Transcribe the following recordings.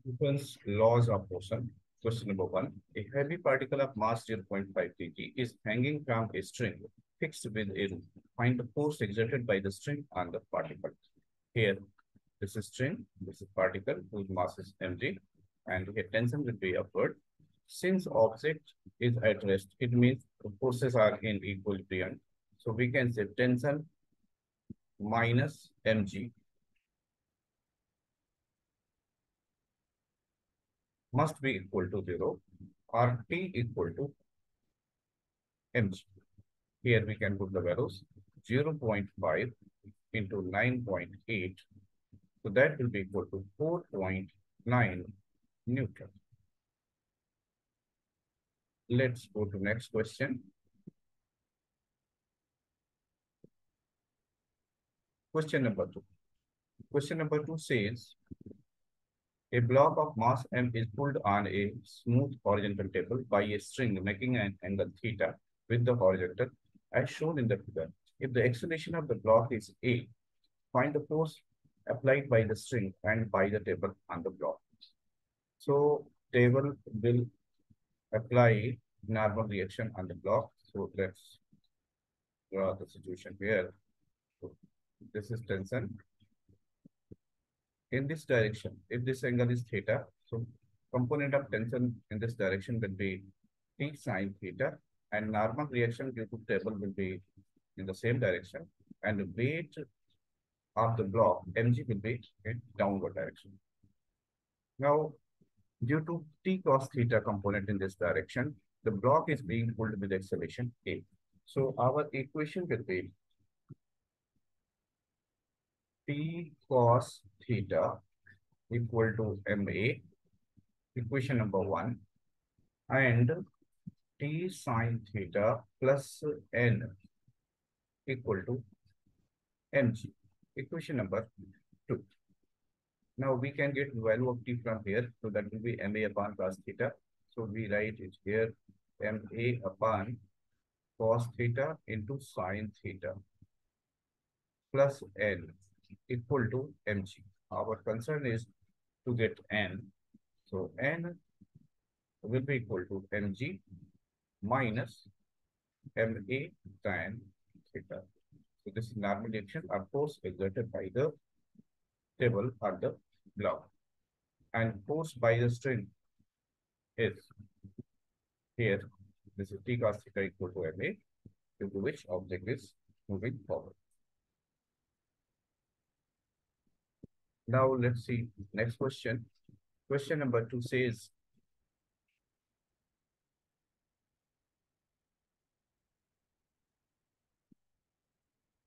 Newton's laws of motion. Question number one. A heavy particle of mass 0.5 kg is hanging from a string fixed with a rope. Find the force exerted by the string on the particle. Here, this is string, this is particle whose mass is mg, and here tension will be upward. Since object is at rest, it means the forces are in equilibrium. So we can say tension minus mg must be equal to 0 or T equal to mg. Here we can put the values 0.5 into 9.8. So that will be equal to 4.9 Newton. Let's go to next question. Question number 2. Question number 2 says, a block of mass m is pulled on a smooth horizontal table by a string making an angle theta with the horizontal as shown in the figure. If the acceleration of the block is a, find the force applied by the string and by the table on the block. So table will apply normal reaction on the block. So let's draw the situation here. So this is tension. In this direction, if this angle is theta, so component of tension in this direction will be T sine theta, and normal reaction due to table will be in the same direction, and the weight of the block mg will be in downward direction. Now, due to T cos theta component in this direction, the block is being pulled with acceleration a. So our equation will be T cos theta equal to ma, equation number 1, and T sine theta plus n equal to mg, equation number 2. Now we can get value of T from here, so that will be ma upon cos theta. So we write it here, ma upon cos theta into sine theta plus n equal to mg. Our concern is to get n. So n will be equal to mg minus ma tan theta. So this is normal reaction, of course, exerted by the table or the block. And force by the string is here. This is T cos theta equal to ma, due to which object is moving forward. Now let's see next question. Question number 2 says,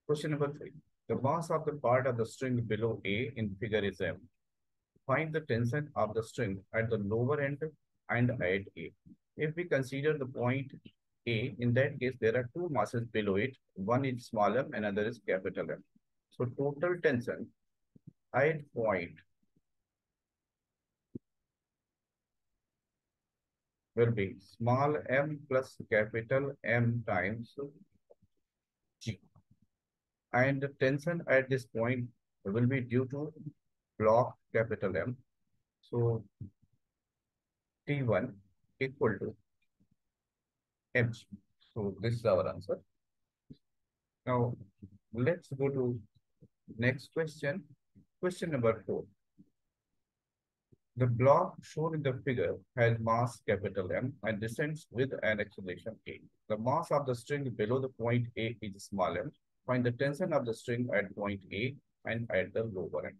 question number 3. The mass of the part of the string below A in figure is M. Find the tension of the string at the lower end and at A. If we consider the point A, in that case, there are two masses below it. One is small m, another is capital M. So total tension at point will be small m plus capital M times G. And the tension at this point will be due to block capital M. So T1 equal to mg. So this is our answer. Now let's go to next question. Question number 4. The block shown in the figure has mass capital M and descends with an acceleration A. The mass of the string below the point A is small m. Find the tension of the string at point A and at the lower end.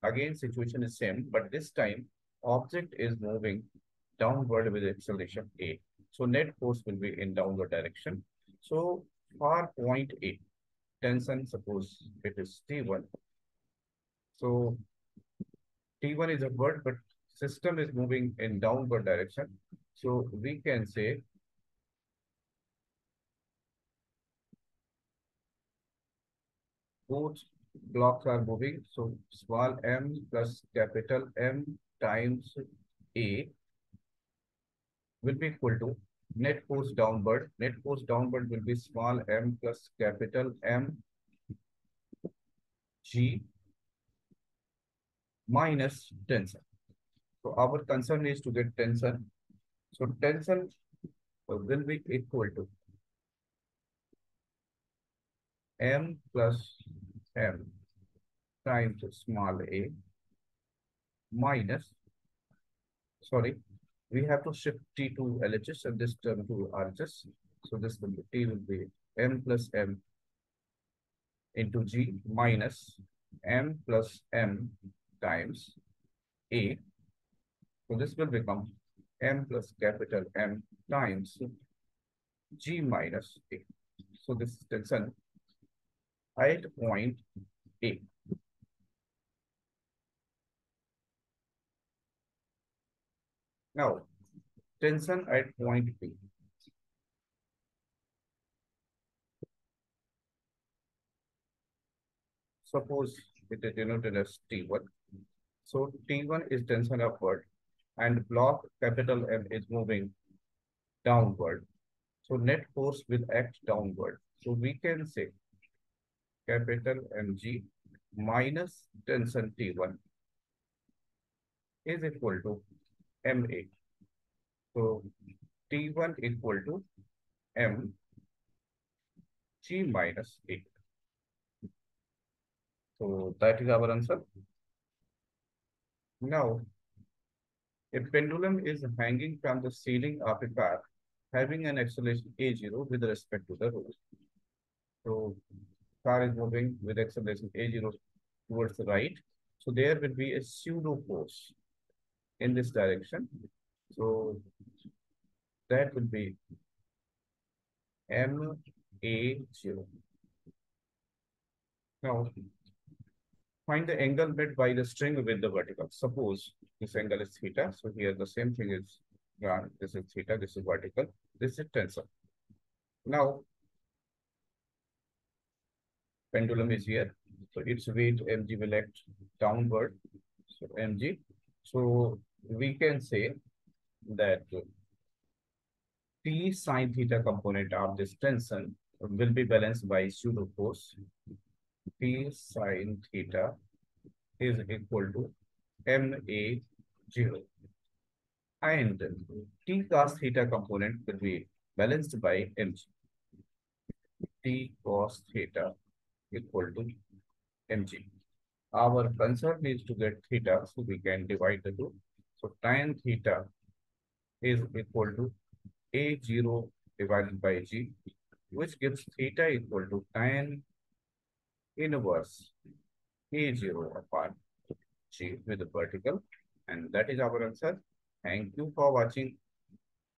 Again, situation is same, but this time object is moving downward with acceleration A. So net force will be in downward direction. So for point A, tension, suppose it is T1. So T1 is upward, but system is moving in downward direction. So we can say both blocks are moving. So small m plus capital M times A will be equal to net force downward. Net force downward will be small m plus capital M G minus tension. So our concern is to get tension. So tension will be equal to m plus m times small a minus, sorry, we have to shift t to LHS and this term to RHS. So this will be t will be m plus m into g minus m plus m times a. So this will become m plus capital M times g minus a. So this is tension at point A. Now, tension at point B. Suppose it is denoted as T1. So T1 is tension upward and block capital M is moving downward. So net force will act downward. So we can say capital Mg minus tension T1 is equal to Ma. So T1 equal to Mg minus A. So that is our answer. Now, a pendulum is hanging from the ceiling of a car having an acceleration a0 with respect to the road. So car is moving with acceleration a0 towards the right. So there will be a pseudo force in this direction. So that will be ma0. Now find the angle made by the string with the vertical. Suppose this angle is theta. So here the same thing is done. This is theta, this is vertical, this is tensor. Now pendulum is here. So its weight mg will act downward. So mg. So we can say that T sine theta component of this tension will be balanced by pseudo force. T sine theta is equal to ma0. And T cos theta component will be balanced by mg. T cos theta equal to mg. Our concern is to get theta, so we can divide the two. So tan theta is equal to a0 divided by g, which gives theta equal to tan inverse a0 upon g with the vertical. And that is our answer. Thank you for watching.